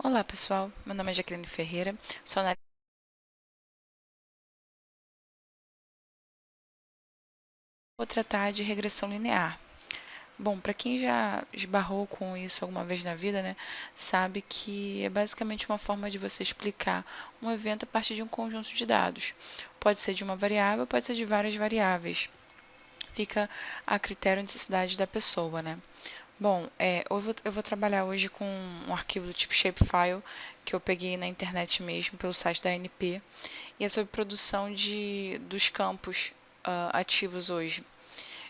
Olá pessoal, meu nome é Jaqueline Ferreira, sou analista. Vou tratar de regressão linear. Bom, para quem já esbarrou com isso alguma vez na vida, né, sabe que é basicamente uma forma de você explicar um evento a partir de um conjunto de dados. Pode ser de uma variável, pode ser de várias variáveis. Fica a critério e necessidade da pessoa, né? Bom, eu vou trabalhar hoje com um arquivo do tipo shapefile que eu peguei na internet mesmo, pelo site da ANP, e é sobre produção dos campos ativos hoje.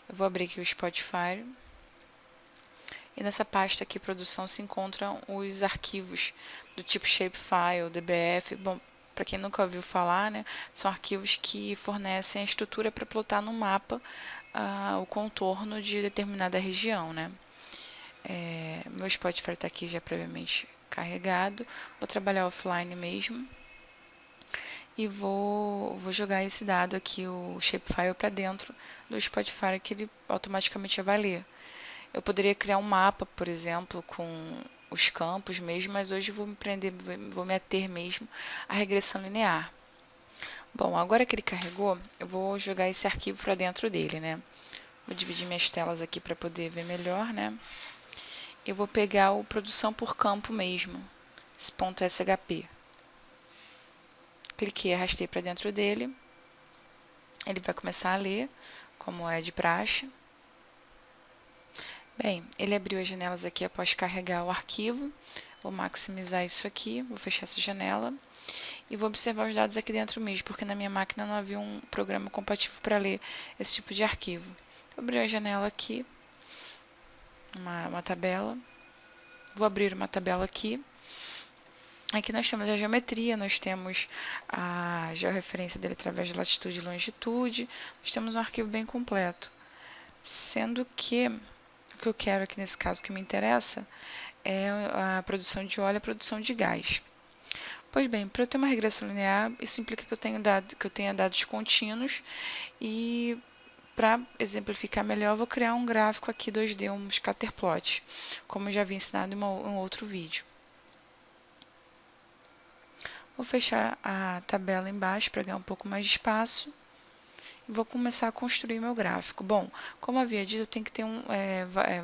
Eu vou abrir aqui o Spotify, e nessa pasta aqui, produção, se encontram os arquivos do tipo shapefile, dbf. Bom, para quem nunca ouviu falar, né, são arquivos que fornecem a estrutura para plotar no mapa o contorno de determinada região, né? Meu Spotify está aqui já previamente carregado. Vou trabalhar offline mesmo e vou jogar esse dado aqui, o shapefile, para dentro do Spotify, que ele automaticamente vai ler. Eu poderia criar um mapa, por exemplo, com os campos mesmo, mas hoje vou me ater mesmo à regressão linear. Bom, agora que ele carregou, eu vou jogar esse arquivo para dentro dele, né? Vou dividir minhas telas aqui para poder ver melhor, né? Eu vou pegar o produção por campo mesmo, esse ponto .shp. Cliquei, arrastei para dentro dele. Ele vai começar a ler, como é de praxe. Bem, ele abriu as janelas aqui após carregar o arquivo. Vou maximizar isso aqui, vou fechar essa janela. E vou observar os dados aqui dentro mesmo, porque na minha máquina não havia um programa compatível para ler esse tipo de arquivo. Vou abrir a janela aqui, uma tabela. Vou abrir uma tabela aqui. Aqui nós temos a geometria, nós temos a georreferência dele através de latitude e longitude. Nós temos um arquivo bem completo. Sendo que o que eu quero aqui nesse caso que me interessa é a produção de óleo e a produção de gás. Pois bem, para eu ter uma regressão linear, isso implica que eu tenha dados contínuos e para exemplificar melhor, eu vou criar um gráfico aqui 2D, um scatterplot, como eu já havia ensinado em um outro vídeo. Vou fechar a tabela embaixo para ganhar um pouco mais de espaço. E vou começar a construir meu gráfico. Bom, como havia dito, eu tenho que ter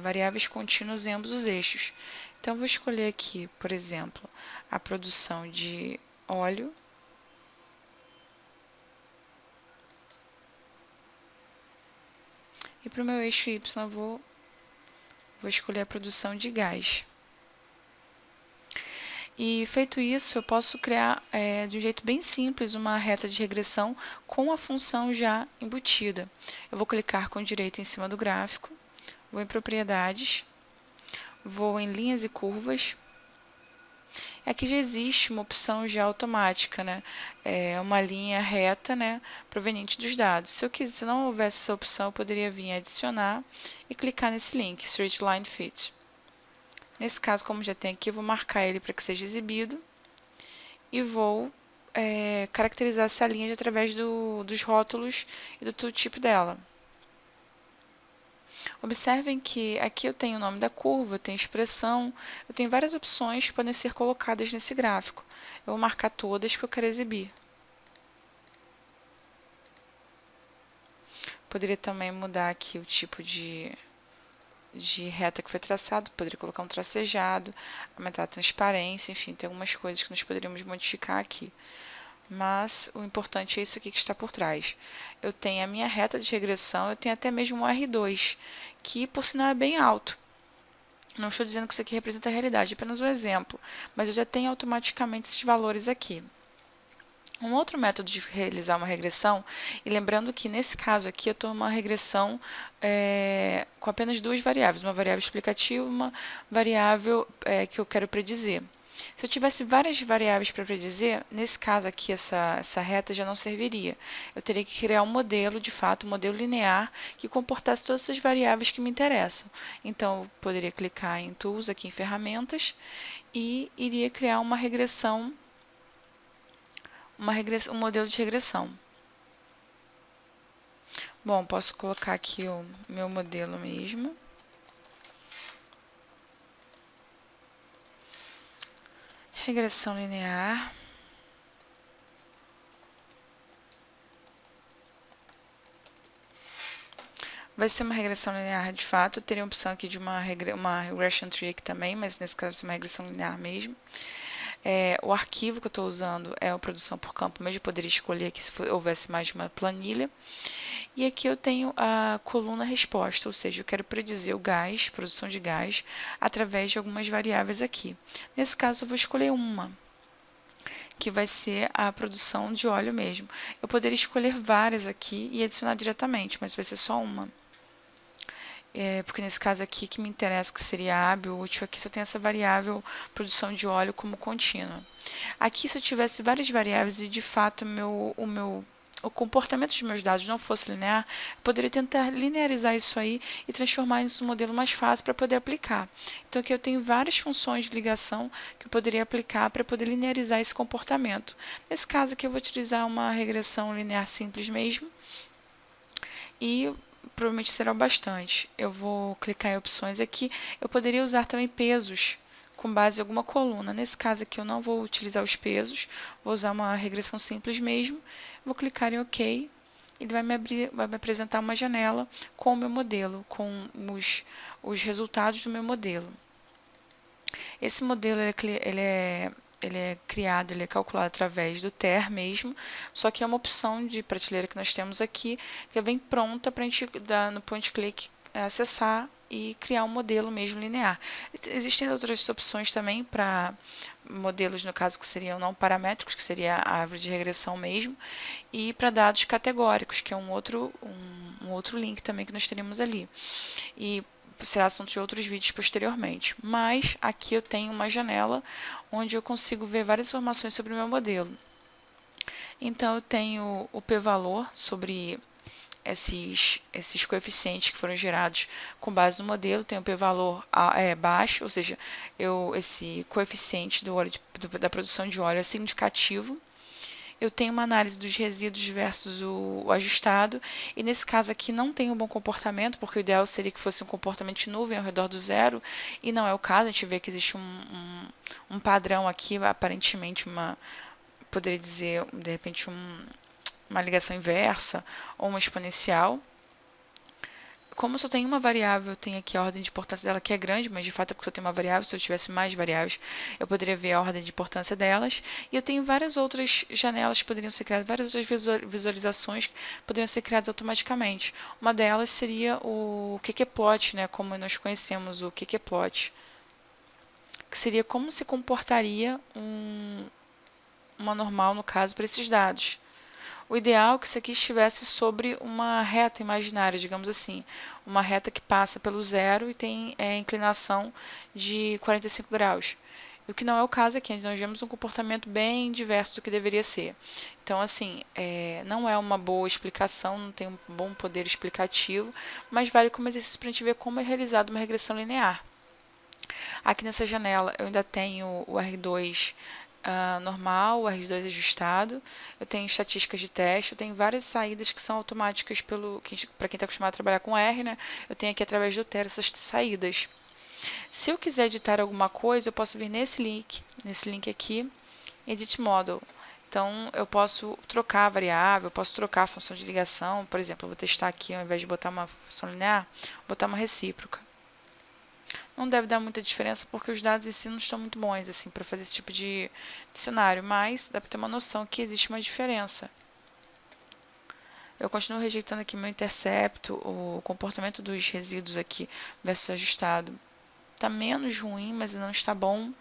variáveis contínuas em ambos os eixos. Então, eu vou escolher aqui, por exemplo, a produção de óleo. E para o meu eixo Y, eu vou escolher a produção de gás. E feito isso, eu posso criar de um jeito bem simples uma reta de regressão com a função já embutida. Eu vou clicar com direito em cima do gráfico, vou em propriedades, vou em linhas e curvas. Aqui já existe uma opção já automática, né? É uma linha reta, né, proveniente dos dados. Se não houvesse essa opção, eu poderia vir adicionar e clicar nesse link, Straight Line Fit. Nesse caso, como já tem aqui, eu vou marcar ele para que seja exibido e vou caracterizar essa linha através dos rótulos e do tooltip dela. Observem que aqui eu tenho o nome da curva, eu tenho expressão, eu tenho várias opções que podem ser colocadas nesse gráfico. Eu vou marcar todas que eu quero exibir. Poderia também mudar aqui o tipo de reta que foi traçado, poderia colocar um tracejado, aumentar a transparência, enfim, tem algumas coisas que nós poderíamos modificar aqui. Mas o importante é isso aqui que está por trás. Eu tenho a minha reta de regressão, eu tenho até mesmo um R2, que por sinal é bem alto. Não estou dizendo que isso aqui representa a realidade, é apenas um exemplo, mas eu já tenho automaticamente esses valores aqui. Um outro método de realizar uma regressão, e lembrando que nesse caso aqui eu estou numa regressão com apenas duas variáveis, uma variável explicativa e uma variável que eu quero predizer. Se eu tivesse várias variáveis para predizer, nesse caso aqui essa reta já não serviria. Eu teria que criar um modelo, de fato, um modelo linear que comportasse todas essas variáveis que me interessam. Então, eu poderia clicar em Tools, aqui em Ferramentas, e iria criar um modelo de regressão. Bom, posso colocar aqui o meu modelo mesmo. regressão linear. Vai ser uma regressão linear de fato. Eu teria a opção aqui de uma regression tree aqui também, mas nesse caso vai ser uma regressão linear mesmo. O arquivo que eu estou usando é a produção por campo, mas eu poderia escolher aqui se houvesse mais de uma planilha. E aqui eu tenho a coluna resposta, ou seja, eu quero predizer o gás, produção de gás, através de algumas variáveis aqui. Nesse caso, eu vou escolher uma, que vai ser a produção de óleo mesmo. Eu poderia escolher várias aqui e adicionar diretamente, mas vai ser só uma. Porque nesse caso aqui que me interessa, que seria hábil, útil, aqui só tem essa variável produção de óleo como contínua. Aqui, se eu tivesse várias variáveis e de fato o comportamento dos meus dados não fosse linear, eu poderia tentar linearizar isso aí e transformar isso num modelo mais fácil para poder aplicar. Então aqui eu tenho várias funções de ligação que eu poderia aplicar para poder linearizar esse comportamento. Nesse caso aqui eu vou utilizar uma regressão linear simples mesmo e provavelmente será o bastante. Eu vou clicar em opções aqui. Eu poderia usar também pesos com base em alguma coluna. Nesse caso aqui eu não vou utilizar os pesos, vou usar uma regressão simples mesmo. Vou clicar em OK. Ele vai me apresentar uma janela com o meu modelo, com os resultados do meu modelo. Esse modelo ele é criado, ele é calculado através do TER mesmo, só que é uma opção de prateleira que nós temos aqui, que vem pronta para a gente dar no point click, acessar e criar um modelo mesmo linear. Existem outras opções também para modelos, no caso, que seriam não paramétricos, que seria a árvore de regressão mesmo, e para dados categóricos, que é um outro link também que nós teríamos ali. E será assunto de outros vídeos posteriormente. Mas aqui eu tenho uma janela onde eu consigo ver várias informações sobre o meu modelo. Então eu tenho o p-valor sobre esses coeficientes que foram gerados com base no modelo. Tem o p-valor baixo, ou seja, esse coeficiente da produção de óleo é significativo. Eu tenho uma análise dos resíduos versus o ajustado, e nesse caso aqui não tem um bom comportamento, porque o ideal seria que fosse um comportamento de nuvem ao redor do zero, e não é o caso. A gente vê que existe um padrão aqui, aparentemente poderia dizer, de repente, uma ligação inversa ou uma exponencial. Como só tem uma variável, eu tenho aqui a ordem de importância dela, que é grande, mas de fato é porque só tem uma variável. Se eu tivesse mais variáveis, eu poderia ver a ordem de importância delas. E eu tenho várias outras janelas que poderiam ser criadas, várias outras visualizações que poderiam ser criadas automaticamente. Uma delas seria o qqplot, né, como nós conhecemos o qqplot, que seria como se comportaria uma normal, no caso, para esses dados. O ideal é que isso aqui estivesse sobre uma reta imaginária, digamos assim. Uma reta que passa pelo zero e tem inclinação de 45 graus. O que não é o caso aqui, nós vemos um comportamento bem diverso do que deveria ser. Então, assim, não é uma boa explicação, não tem um bom poder explicativo, mas vale como exercício para a gente ver como é realizada uma regressão linear. Aqui nessa janela eu ainda tenho o R2 normal, o R2 ajustado, eu tenho estatísticas de teste, eu tenho várias saídas que são automáticas para quem está acostumado a trabalhar com R, né? Eu tenho aqui através do TER essas saídas. Se eu quiser editar alguma coisa, eu posso vir nesse link aqui, Edit Model. Então, eu posso trocar a variável, eu posso trocar a função de ligação. Por exemplo, eu vou testar aqui, ao invés de botar uma função linear, botar uma recíproca. Não deve dar muita diferença, porque os dados em si não estão muito bons assim, para fazer esse tipo de cenário, mas dá para ter uma noção que existe uma diferença. Eu continuo rejeitando aqui meu intercepto, o comportamento dos resíduos aqui versus ajustado. Está menos ruim, mas não está bom.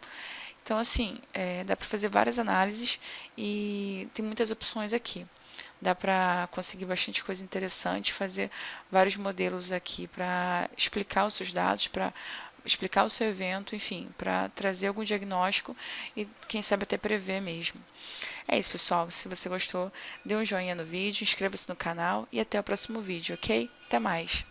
Então, assim, dá para fazer várias análises e tem muitas opções aqui. Dá para conseguir bastante coisa interessante, fazer vários modelos aqui para explicar os seus dados, para explicar o seu evento, enfim, para trazer algum diagnóstico e quem sabe até prever mesmo. É isso, pessoal. Se você gostou, dê um joinha no vídeo, inscreva-se no canal e até o próximo vídeo, ok? Até mais!